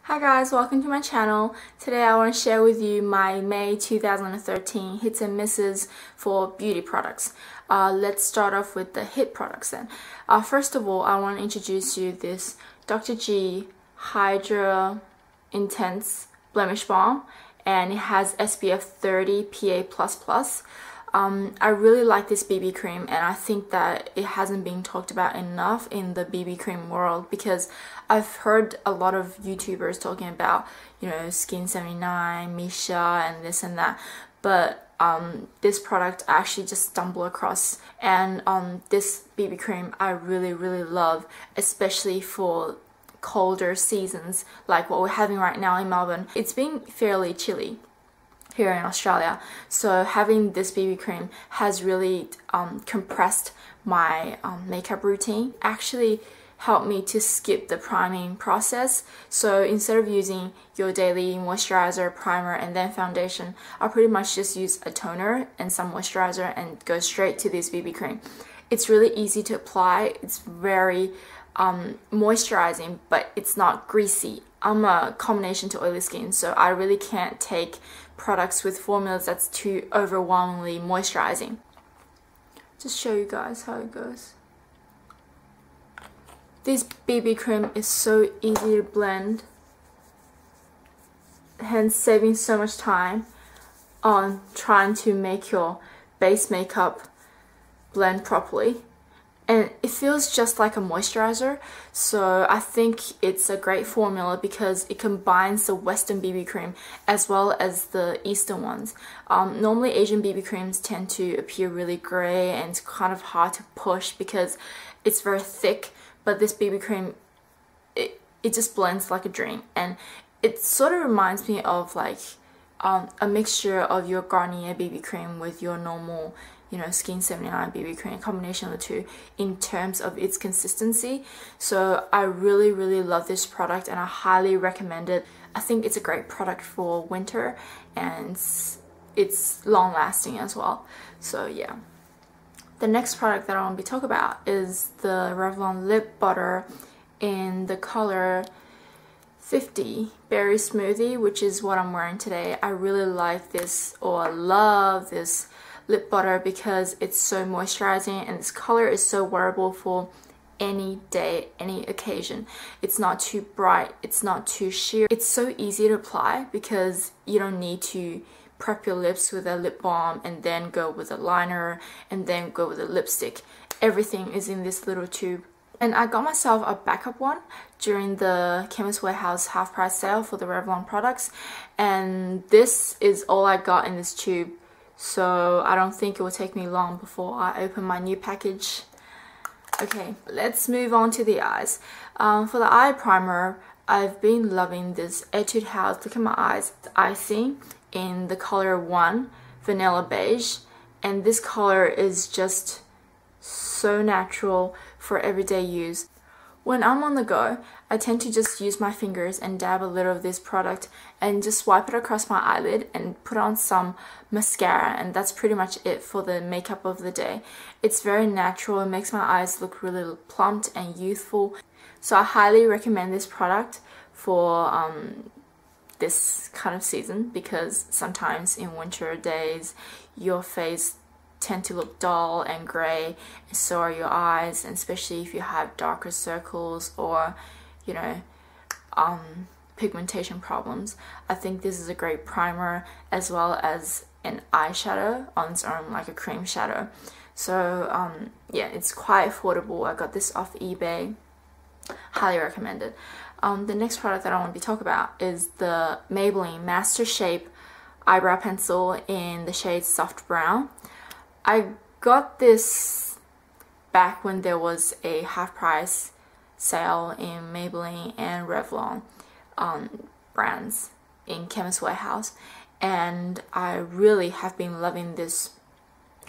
Hi guys, welcome to my channel. Today I want to share with you my May 2013 hits and misses for beauty products. Let's start off with the hit products then. First of all, I want to introduce you this Dr. G Hydra Intense Blemish Balm, and it has SPF 30 PA++. I really like this BB cream, and I think that it hasn't been talked about enough in the BB cream world because I've heard a lot of YouTubers talking about, you know, Skin 79, Misha, and this and that, but this product I actually just stumbled across, and this BB cream I really love, especially for colder seasons like what we're having right now in Melbourne. It's been fairly chilly here in Australia, so having this BB cream has really compressed my makeup routine. Actually helped me to skip the priming process, so instead of using your daily moisturizer, primer, and then foundation, I'll pretty much just use a toner and some moisturizer and go straight to this BB cream. It's really easy to apply, it's very moisturizing, but it's not greasy. I'm a combination to oily skin, so I really can't take products with formulas that's too overwhelmingly moisturizing. Just show you guys how it goes. This BB cream is so easy to blend, hence saving so much time on trying to make your base makeup blend properly. And it feels just like a moisturizer, so I think it's a great formula because it combines the Western BB cream as well as the Eastern ones. Normally Asian BB creams tend to appear really grey and it's kind of hard to push because it's very thick, but this BB cream, it just blends like a dream, and it sort of reminds me of like a mixture of your Garnier BB cream with your normal, you know, Skin 79 BB cream, a combination of the two in terms of its consistency. So I really love this product and I highly recommend it. I think it's a great product for winter and it's long lasting as well. So yeah. The next product that I want to talk about is the Revlon Lip Butter in the color 50 Berry Smoothie, which is what I'm wearing today. I really like this, or love this lip butter because it's so moisturizing and this color is so wearable for any day, any occasion. It's not too bright, it's not too sheer. It's so easy to apply because you don't need to prep your lips with a lip balm and then go with a liner and then go with a lipstick. Everything is in this little tube. And I got myself a backup one during the Chemist Warehouse half price sale for the Revlon products, and this is all I got in this tube, so I don't think it will take me long before I open my new package. Okay, let's move on to the eyes. For the eye primer, I've been loving this Etude House Look at My Eyes Icing in the color 1 Vanilla Beige, and this color is just so natural for everyday use. When I'm on the go, I tend to just use my fingers and dab a little of this product and just wipe it across my eyelid and put on some mascara, and that's pretty much it for the makeup of the day. It's very natural, it makes my eyes look really plumped and youthful, so I highly recommend this product for this kind of season because sometimes in winter days your face tend to look dull and grey, and so are your eyes, and especially if you have darker circles or, you know, pigmentation problems. I think this is a great primer as well as an eyeshadow on its own, like a cream shadow. So yeah, it's quite affordable. I got this off eBay. Highly recommend it. The next product that I want to be talking about is the Maybelline Master Shape Eyebrow Pencil in the shade Soft Brown. I got this back when there was a half price sale in Maybelline and Revlon brands in Chemist Warehouse, and I really have been loving this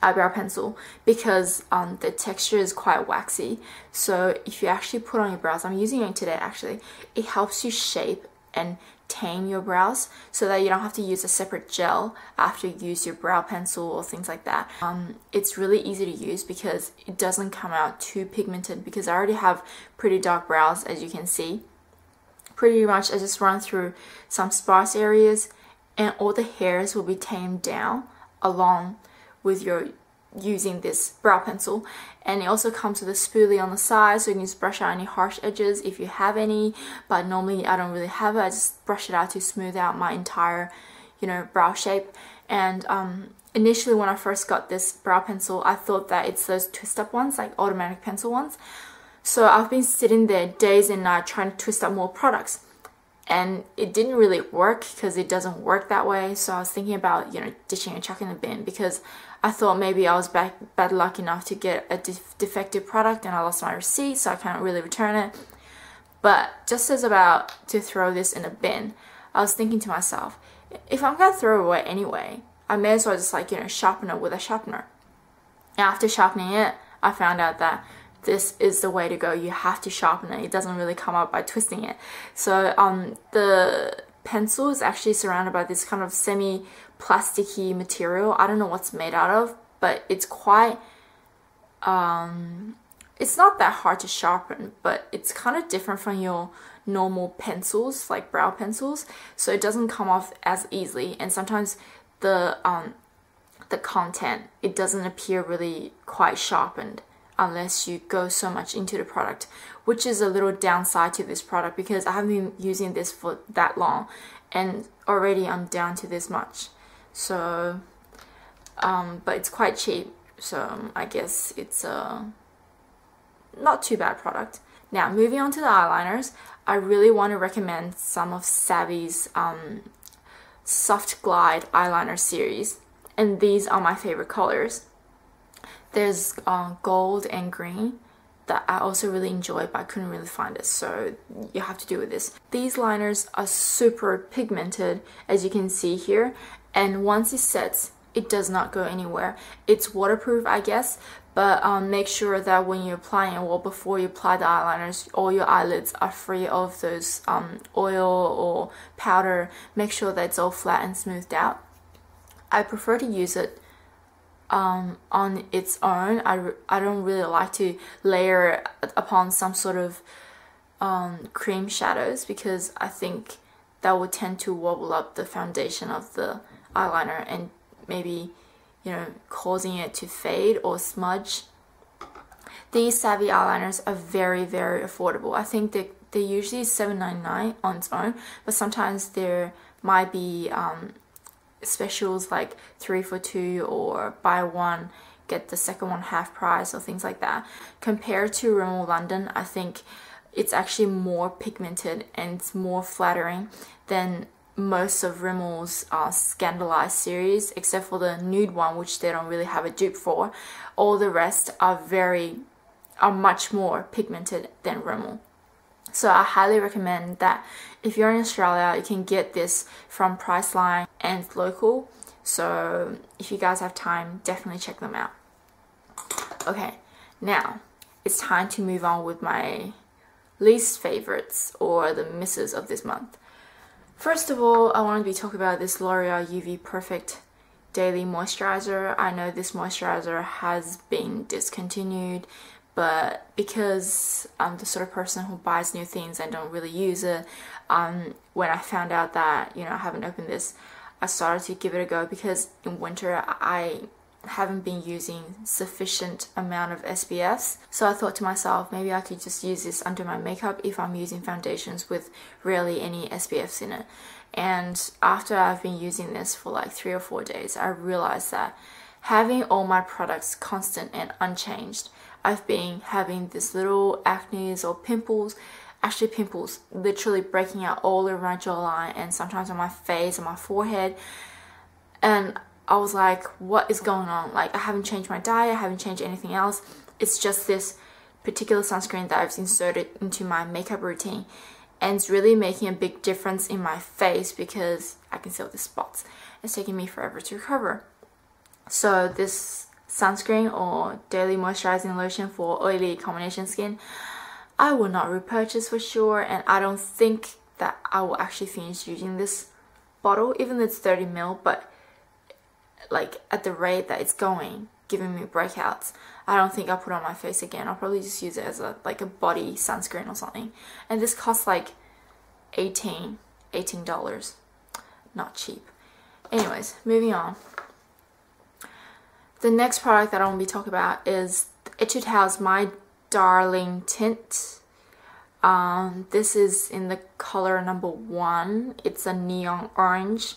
eyebrow pencil because the texture is quite waxy, so if you actually put on your brows, I'm using it today actually, it helps you shape and tame your brows so that you don't have to use a separate gel after you use your brow pencil or things like that. It's really easy to use because it doesn't come out too pigmented because I already have pretty dark brows, as you can see, pretty much I just run through some sparse areas and all the hairs will be tamed down along with your using this brow pencil. And it also comes with a spoolie on the side, so you can just brush out any harsh edges if you have any, but normally I don't really have it. I just brush it out to smooth out my entire, you know, brow shape. And initially when I first got this brow pencil, I thought that it's those twist up ones, like automatic pencil ones. So I've been sitting there days and nights trying to twist up more products, and it didn't really work because it doesn't work that way. So I was thinking about, you know, ditching and chucking the bin, because I thought maybe I was bad luck enough to get a defective product and I lost my receipt, so I can't really return it. But just as about to throw this in a bin, I was thinking to myself, if I'm gonna throw it away anyway, I may as well just, like, you know, sharpen it with a sharpener. And after sharpening it, I found out that this is the way to go. You have to sharpen it. It doesn't really come up by twisting it. So the pencil is actually surrounded by this kind of semi-plasticky material. I don't know what's made out of, but it's quite it's not that hard to sharpen, but it's kind of different from your normal pencils, like brow pencils, so it doesn't come off as easily. And sometimes the content, it doesn't appear really quite sharpened unless you go so much into the product, which is a little downside to this product, because I haven't been using this for that long and already I'm down to this much. So but it's quite cheap, so I guess it's a not too bad product. Now moving on to the eyeliners, I really want to recommend some of Savvy's Soft Glide eyeliner series, and these are my favorite colors. There's gold and green that I also really enjoyed, but I couldn't really find it, so you have to do with this. These liners are super pigmented, as you can see here, and once it sets, it does not go anywhere. It's waterproof, I guess, but make sure that when you're applying it, well, before you apply the eyeliners, all your eyelids are free of those oil or powder. Make sure that it's all flat and smoothed out. I prefer to use it on its own. I don't really like to layer it upon some sort of cream shadows, because I think that would tend to wobble up the foundation of the eyeliner and maybe, you know, causing it to fade or smudge. These Savvy eyeliners are very, very affordable. I think they're usually $7.99 on its own, but sometimes there might be specials like 3 for 2 or buy one get the second one half price or things like that. Compared to Rimmel London, I think it's actually more pigmented and it's more flattering than most of Rimmel's Scandalized series, except for the nude one, which they don't really have a dupe for. All the rest are much more pigmented than Rimmel. So I highly recommend that if you're in Australia, you can get this from Priceline and local. So if you guys have time, definitely check them out. Okay, now it's time to move on with my least favorites, or the misses of this month. First of all, I want to be talking about this L'Oreal UV Perfect Daily Moisturizer. I know this moisturizer has been discontinued, but because I'm the sort of person who buys new things and don't really use it, when I found out that, you know, I haven't opened this, I started to give it a go, because in winter I haven't been using sufficient amount of SPFs. So I thought to myself, maybe I could just use this under my makeup if I'm using foundations with rarely any SPFs in it. And after I've been using this for like 3 or 4 days, I realized that having all my products constant and unchanged, I've been having this little acne or pimples, actually pimples literally breaking out all over my jawline and sometimes on my face and my forehead. And I was like, what is going on? Like, I haven't changed my diet, I haven't changed anything else. It's just this particular sunscreen that I've inserted into my makeup routine, and it's really making a big difference in my face because I can see all the spots. It's taking me forever to recover. So this sunscreen or daily moisturizing lotion for oily combination skin, I will not repurchase for sure, and I don't think that I will actually finish using this bottle, even though it's 30 ml, but like at the rate that it's going, giving me breakouts, I don't think I'll put it on my face again. I'll probably just use it as a body sunscreen or something. And this costs like $18. Not cheap. Anyways, moving on. The next product that I want to be talking about is Etude House My Darling Tint. This is in the color number 1. It's a neon orange.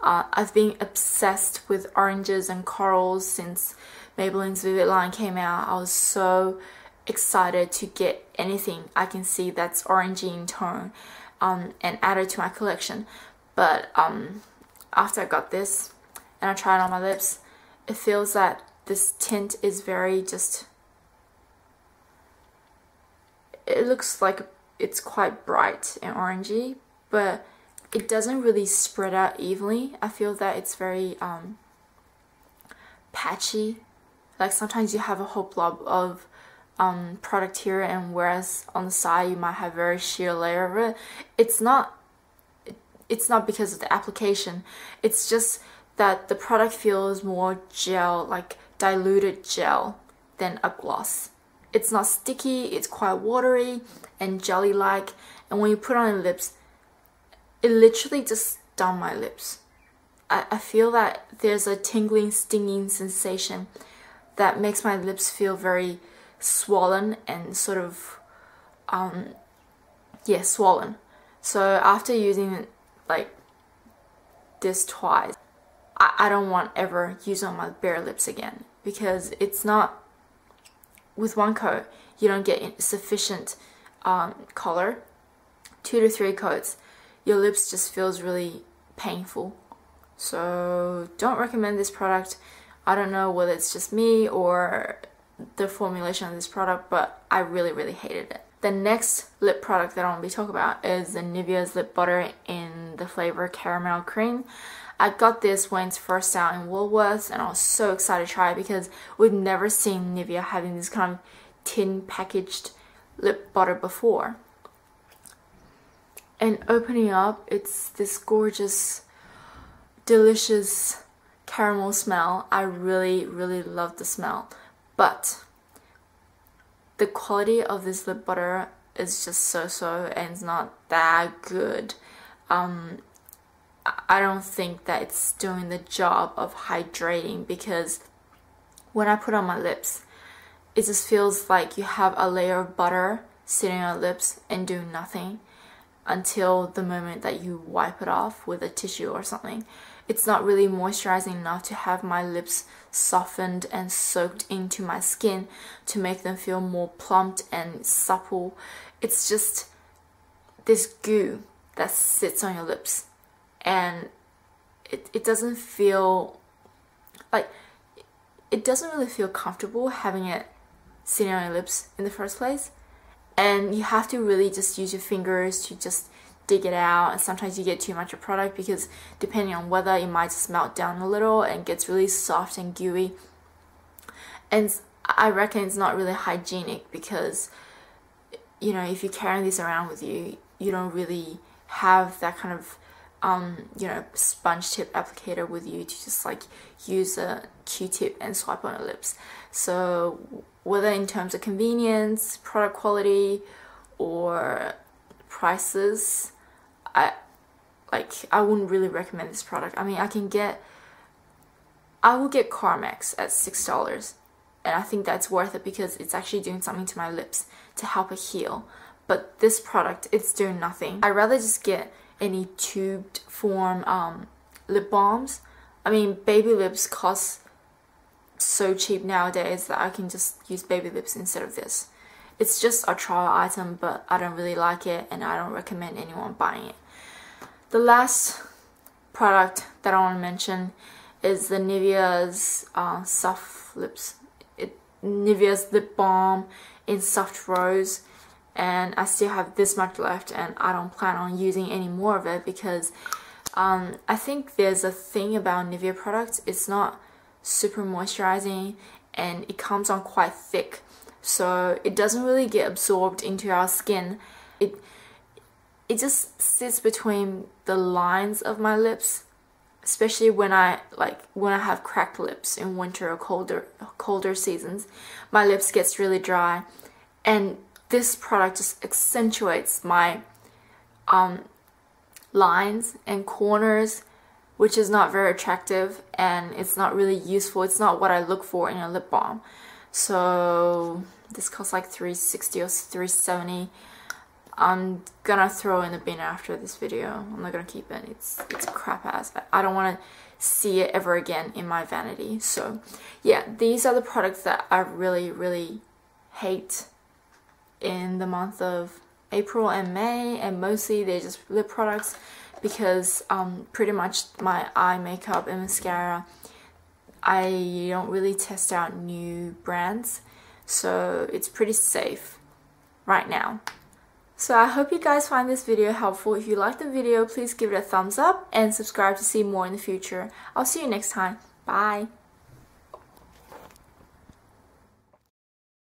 I've been obsessed with oranges and corals since Maybelline's Vivid line came out. I was so excited to get anything I can see that's orangey in tone and add it to my collection. But after I got this and I tried it on my lips, it feels that this tint is very just, it looks like it's quite bright and orangey, but it doesn't really spread out evenly. I feel that it's very patchy. Like sometimes you have a whole blob of product here, and whereas on the side you might have a very sheer layer of it. It's not because of the application. It's just that the product feels more gel, like diluted gel, than a gloss. It's not sticky, it's quite watery and jelly-like, and when you put it on your lips, it literally just stung my lips. I feel that there's a tingling, stinging sensation that makes my lips feel very swollen and sort of, yeah, swollen. So after using like this twice, I don't want ever use it on my bare lips again, because it's not, with one coat you don't get sufficient color. 2 to 3 coats, your lips just feels really painful. So don't recommend this product. I don't know whether it's just me or the formulation of this product, but I really hated it. The next lip product that I want to be talking about is the Nivea's Lip Butter in the flavor Caramel Cream. I got this when it's first out in Woolworths, and I was so excited to try it because we've never seen Nivea having this kind of tin packaged lip butter before. And opening up, it's this gorgeous, delicious caramel smell. I really love the smell, but the quality of this lip butter is just so, and it's not that good. I don't think that it's doing the job of hydrating, because when I put it on my lips, it just feels like you have a layer of butter sitting on your lips and doing nothing until the moment that you wipe it off with a tissue or something. It's not really moisturizing enough to have my lips softened and soaked into my skin to make them feel more plumped and supple. It's just this goo that sits on your lips, and it doesn't feel like, it doesn't really feel comfortable having it sitting on your lips in the first place. And you have to really just use your fingers to just dig it out, and sometimes you get too much of product because depending on weather it might just melt down a little and gets really soft and gooey. And I reckon it's not really hygienic, because you know, if you're carrying this around with you, you don't really have that kind of you know, sponge tip applicator with you to just like use a Q-tip and swipe on your lips. So whether in terms of convenience, product quality, or prices, I wouldn't really recommend this product. I mean, I will get Carmex at $6, and I think that's worth it because it's actually doing something to my lips to help it heal. But this product, it's doing nothing. I'd rather just get any tubed form lip balms. I mean, baby lips cost so cheap nowadays that I can just use baby lips instead of this. It's just a trial item, but I don't really like it, and I don't recommend anyone buying it. The last product that I want to mention is the Nivea's Soft Lips. Nivea's Lip Balm in Soft Rose, and I still have this much left, and I don't plan on using any more of it because I think there's a thing about Nivea products. It's not super moisturizing, and it comes on quite thick, so it doesn't really get absorbed into our skin. It just sits between the lines of my lips, especially when I have cracked lips in winter or colder seasons. My lips gets really dry, and this product just accentuates my lines and corners, which is not very attractive and it's not really useful. It's not what I look for in a lip balm. So this costs like $3.60 or $3.70. I'm gonna throw in the bin after this video. I'm not gonna keep it. It's crap ass. I don't want to see it ever again in my vanity. So yeah, these are the products that I really hate in the month of April and May, and mostly they're just lip products because pretty much my eye makeup and mascara, I don't really test out new brands, so it's pretty safe right now. So I hope you guys find this video helpful. If you liked the video, please give it a thumbs up and subscribe to see more in the future. I'll see you next time. Bye!